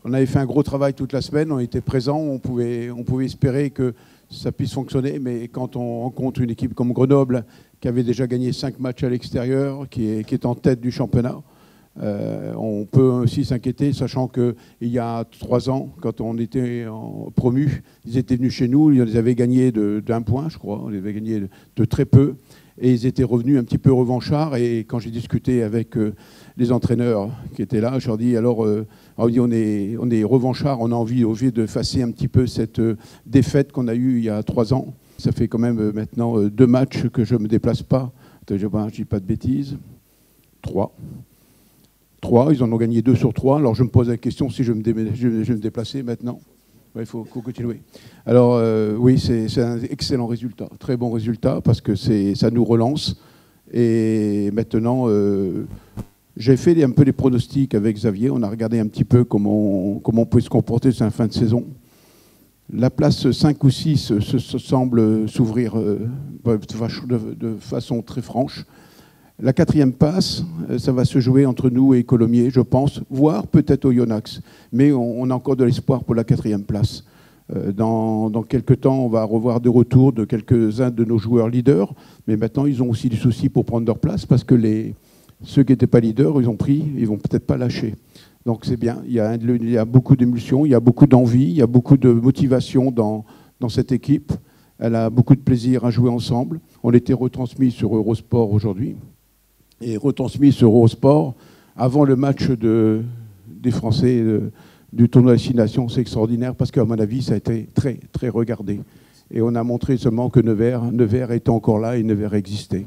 On avait fait un gros travail toute la semaine, on était présents, on pouvait espérer que ça puisse fonctionner, mais quand on rencontre une équipe comme Grenoble, qui avait déjà gagné 5 matchs à l'extérieur, qui est en tête du championnat, on peut aussi s'inquiéter, sachant qu'il y a 3 ans, quand on était promu, ils étaient venus chez nous, ils avaient gagné d'1 point, je crois, ils avaient gagné de très peu, et ils étaient revenus un petit peu revanchards. Et quand j'ai discuté avec les entraîneurs qui étaient là, je leur dis alors, on est revanchards, on a envie d'effacer un petit peu cette défaite qu'on a eue il y a 3 ans. Ça fait quand même maintenant 2 matchs que je ne me déplace pas. Je ne dis pas de bêtises. 3, ils en ont gagné 2 sur 3. Alors je me pose la question si je vais me déplacer maintenant. Il faut continuer. Alors oui, c'est un excellent résultat, très bon résultat, parce que ça nous relance. Et maintenant, j'ai fait un peu les pronostics avec Xavier. On a regardé un petit peu comment on peut se comporter sur la fin de saison. La place 5 ou 6 semble s'ouvrir de façon très franche. La 4e place, ça va se jouer entre nous et Colomiers, je pense, voire peut-être au Yonax. Mais on a encore de l'espoir pour la 4e place. Dans quelques temps, on va revoir de retour de quelques-uns de nos joueurs leaders. Mais maintenant, ils ont aussi du souci pour prendre leur place, parce que ceux qui n'étaient pas leaders, ils vont peut-être pas lâcher. Donc c'est bien, il y a beaucoup d'émulsion, il y a beaucoup d'envie, il y a beaucoup de motivation dans cette équipe. Elle a beaucoup de plaisir à jouer ensemble. On était retransmis sur Eurosport aujourd'hui. Et retransmis sur Eurosport avant le match des Français du tournoi des 6 Nations. C'est extraordinaire, parce qu'à mon avis, ça a été très, très regardé. Et on a montré seulement que Nevers était encore là et Nevers existait.